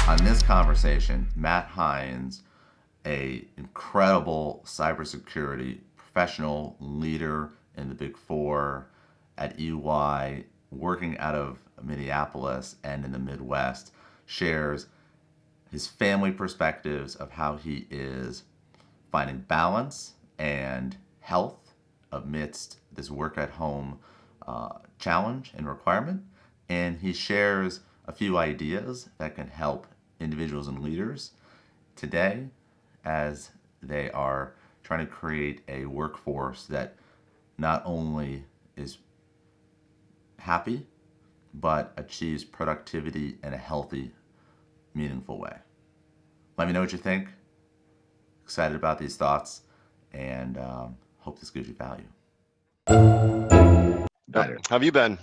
On this conversation, Matt Hynes, a incredible cybersecurity professional leader in the Big Four at EY, working out of Minneapolis and in the Midwest, shares his family perspectives of how he is finding balance and health amidst this work at home challenge and requirement. And he shares a few ideas that can help individuals and leaders today as they are trying to create a workforce that not only is happy, but achieves productivity in a healthy, meaningful way. Let me know what you think. Excited about these thoughts, and hope this gives you value. Yep. Better. How have you been?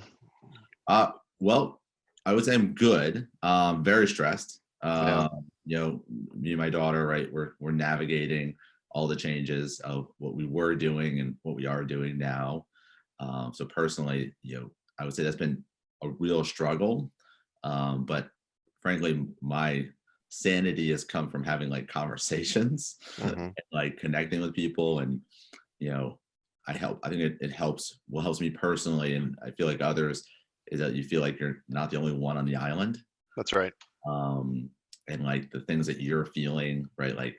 Well, I would say I'm good. Very stressed. Yeah. Me and my daughter, right? We're navigating all the changes of what we were doing and what we are doing now. So personally, I would say that's been a real struggle. But frankly, my sanity has come from having like conversations, Mm-hmm. and, like connecting with people, and I think it helps. What helps me personally, and I feel like others, is that you feel like you're not the only one on the island. That's right. And like the things that you're feeling, right? Like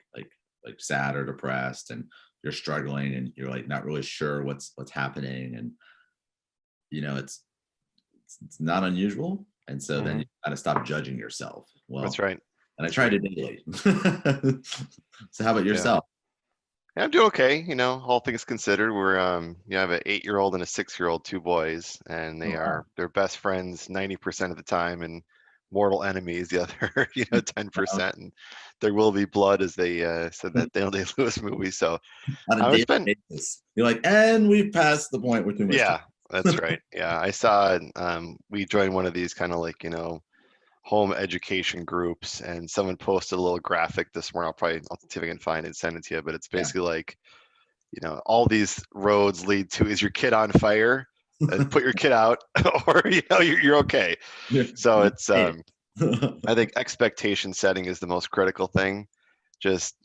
sad or depressed, and you're struggling, and you're like not really sure what's happening, and it's not unusual. And so then Mm-hmm. you gotta stop judging yourself. That's Well, right. and I try to daily. So how about Yeah. yourself? Yeah, I'm doing okay. All things considered, we're I have an 8-year-old and a 6-year-old, two boys, and Oh, wow. they're best friends 90% of the time and mortal enemies the other 10%. And there will be blood, as they said that Daniel Day-Lewis movie. So On a it's daily been basis, you're like, and we've passed the point where too much time. yeah, that's right. Yeah, I saw we joined one of these kind of like home education groups, and someone posted a little graphic this morning. I'll see if I can find it and send it to you. But it's Yeah. basically like, all these roads lead to, is your kid on fire? Put your kid out, or you're okay. So it's Hey. I think expectation setting is the most critical thing. Just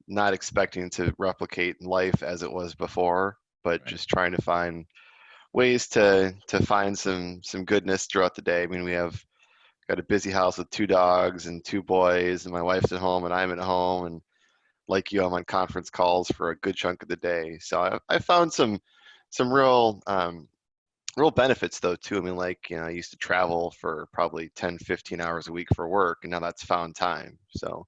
not expecting to replicate life as it was before, but Right. just trying to find ways to find some goodness throughout the day. I mean, we have got a busy house with 2 dogs and 2 boys, and my wife's at home and I'm at home, and like you, I'm on conference calls for a good chunk of the day. So I found some real benefits though too. I mean, like, I used to travel for probably 10, 15 hours a week for work, and now that's found time. So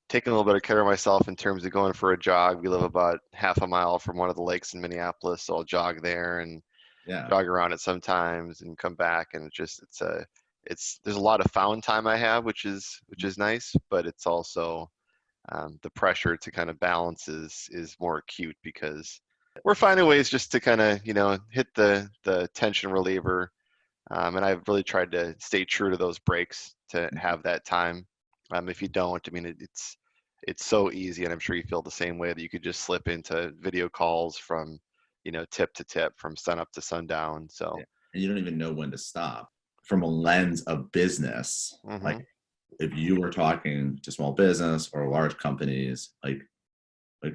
taking a little bit of care of myself in terms of going for a jog. We live about half a mile from one of the lakes in Minneapolis, so I'll jog there and Yeah. jog around it sometimes and come back. And there's a lot of found time I have, which is nice, but it's also the pressure to kind of balance is more acute, because we're finding ways just to kind of hit the tension reliever, and I've really tried to stay true to those breaks to have that time. If you don't, I mean, it's so easy, and I'm sure you feel the same way, that you could just slip into video calls from tip to tip, from sun up to sundown. So Yeah. And you don't even know when to stop. From a lens of business, like hmm if you were talking to small business or large companies, like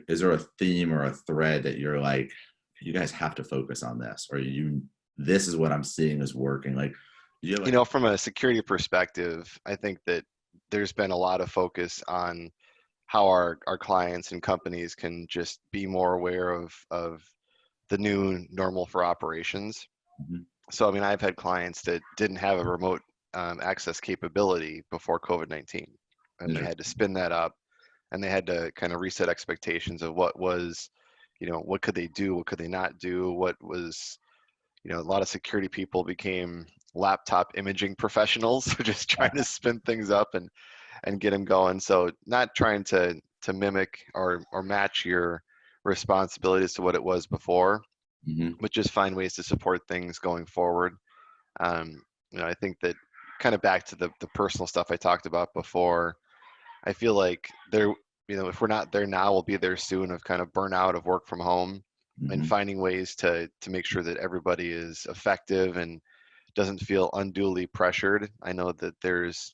is there a theme or a thread that you're like, you guys have to focus on this, or this is what I'm seeing is working? Like, do you have like from a security perspective, I think that there's been a lot of focus on how our clients and companies can just be more aware of the new normal for operations. Mhm. So, I mean, I've had clients that didn't have a remote access capability before COVID-19, and they had to Interesting. spin that up, and they had to kind of reset expectations of what could they do, what could they not do, what was, a lot of security people became laptop imaging professionals, so just trying to spin things up and get them going. So not trying to mimic or match your responsibilities to what it was before, Mhm. but just find ways to support things going forward. I think that, kind of back to the personal stuff I talked about before, I feel like if we're not there now, we'll be there soon, of kind of burnout of work from home, and Mhm. finding ways to make sure that everybody is effective and doesn't feel unduly pressured. I know that there's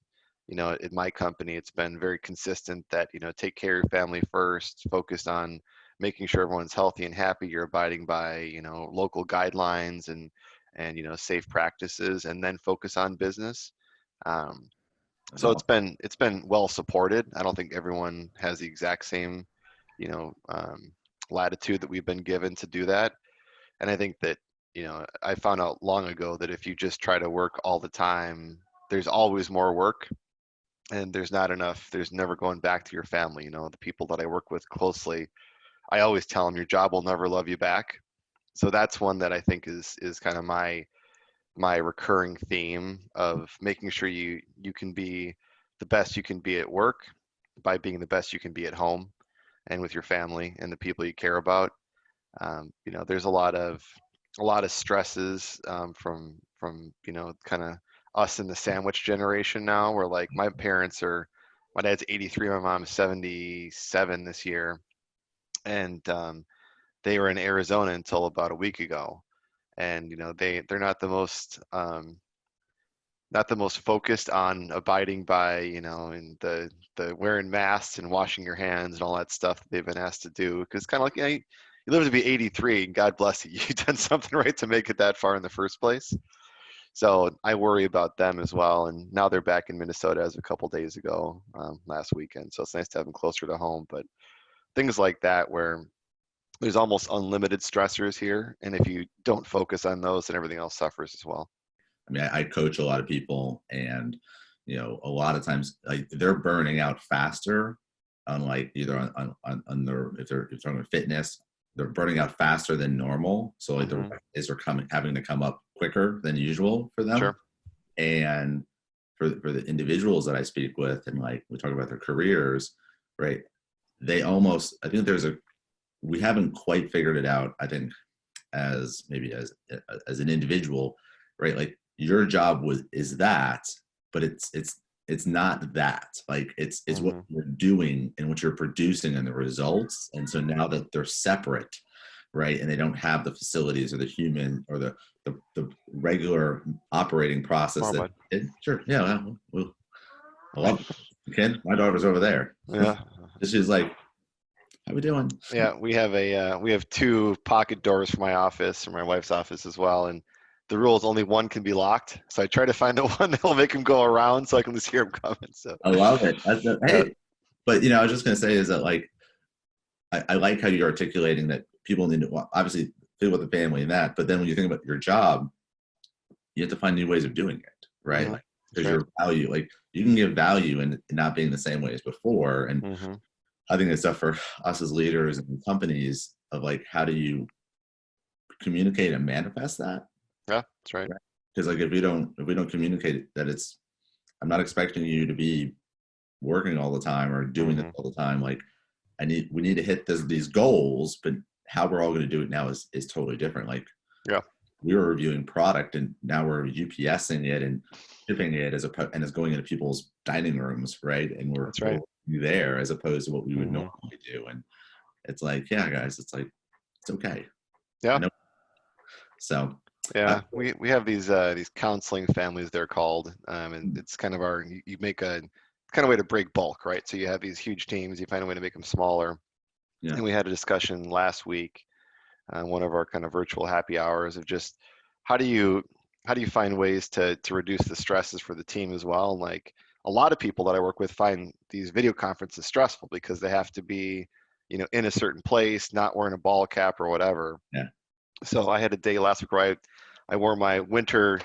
in my company, it's been very consistent that, take care of your family first, focus on making sure everyone's healthy and happy. You're abiding by, local guidelines and, safe practices, and then focus on business. Um, That's so all. it's been well supported. I don't think everyone has the exact same, you know, um, latitude that we've been given to do that. And I think that, I found out long ago that if you just try to work all the time, there's always more work, and there's never going back to your family. The people that I work with closely, I always tell them your job will never love you back. So that's one that I think is kind of my recurring theme of making sure you can be the best you can be at work by being the best you can be at home and with your family and the people you care about. There's a lot of stresses, from kind of us in the sandwich generation now, where like my dad's 83, my mom's 77 this year, and they were in Arizona until about a week ago, and they're not the most focused on abiding by, and the wearing masks and washing your hands and all that stuff that they've been asked to do. Because kind of like, you live to be 83, and God bless you, you've done something right to make it that far in the first place. So I worry about them as well. And now they're back in Minnesota as a couple days ago, last weekend. So it's nice to have them closer to home. But things like that, where there's almost unlimited stressors here, and if you don't focus on those, then everything else suffers as well. I mean, I coach a lot of people, and a lot of times like they're burning out faster on like either on their if they're talking about fitness, they're burning out faster than normal. So like the Hmm. is are coming having to come up quicker than usual for them. Sure. And for the individuals that I speak with, and like we talk about their careers, right? They almost I think we haven't quite figured it out. I think as maybe as an individual, right? Like your job is that, but it's not that. Like it's what Hmm. you're doing and what you're producing and the results. And so now that they're separate, right, and they don't have the facilities or the human or the regular operating process More that bud. sure, yeah, well, I love it. Ken, my daughter's over there. Yeah. She's like, how we doing? Yeah, we have two pocket doors for my office, or my wife's office as well, and the rule is only one can be locked. So I try to find the one that will make him go around so I can just hear him coming. So I love it. yeah. Hey, but I was just gonna say is that like I like how you're articulating that people need to obviously feel with the family and that, but then when you think about your job, you have to find new ways of doing it, right? Hmm. Like That's because right. your value, like you can give value in not being the same way as before. And Hmm. I think it's stuff for us as leaders and companies of like how do you communicate and manifest that? Yeah, that's right. Right? Because like if we don't communicate that it's I'm not expecting you to be working all the time or doing this Hmm. all the time. Like we need to hit these goals, but how we're all going to do it now is totally different. Like Yeah, we were reviewing product and now we're UPSing it and shipping it and it's going into people's dining rooms, right? And we're that's right. there as opposed to what we would Hmm. normally do. And it's like, yeah, guys, it's like it's okay. I Yeah, know. So I, yeah. We have these counseling families, they're called, and it's kind of you make a kind of way to break bulk, right? So you have these huge teams, you find a way to make them smaller. yeah, And we had a discussion last week, one of our kind of virtual happy hours, of just how do you how do you find ways to reduce the stresses for the team as well. And like a lot of people that I work with find these video conferences stressful because they have to be, in a certain place, not wearing a ball cap or whatever. yeah. So I had a day last week where I wore my winter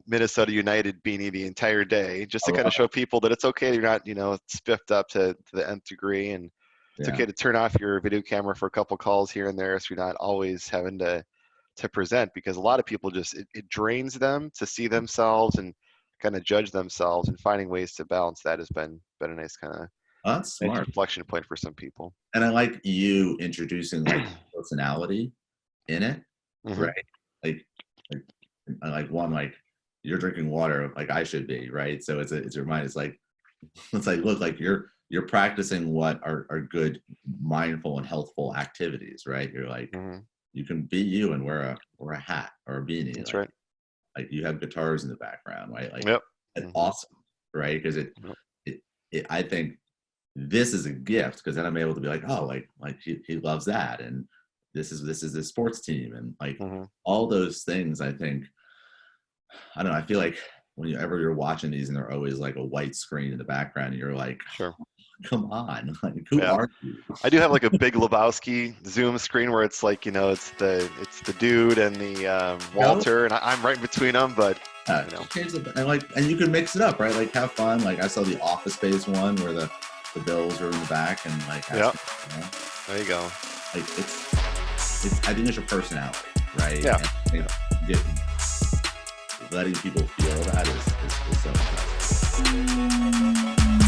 Minnesota United beanie the entire day, just I to kind love of show people that it's okay. You're not, spiffed up to the nth degree, and it's yeah. okay to turn off your video camera for a couple calls here and there, so you're not always having to present. Because a lot of people just it drains them to see themselves and kind of judge themselves, and finding ways to balance that has been a That's nice smart. reflection point for some people. And I like you introducing like personality in it, Hmm. right? Like, like, I like one like you're drinking water like I should be, right? So it's your mind. It's like it's like look like you're practicing what are good mindful and healthful activities, right? You're like Hmm. you can be you and wear a hat or a beanie, That's right. like you have guitars in the background, right? Like Yep. that's Hmm. awesome, right? Because I think this is a gift because then I'm able to be like, oh, like he loves that, and this is his sports team, and like Mm-hmm. all those things. I think I don't know. I feel like whenever you're watching these and they're always like a white screen in the background, and you're like, Sure. come on, like who Yeah. are you? I do have like a big Lebowski Zoom screen where it's like, it's the dude and the Walter, and I'm right between them. But Change and you can mix it up, right? Like have fun. Like I saw the Office Space one where the Bills are in the back and like yeah, there you go. Like it's I think it's your personality, right? Yeah. And letting people feel that is so impressive.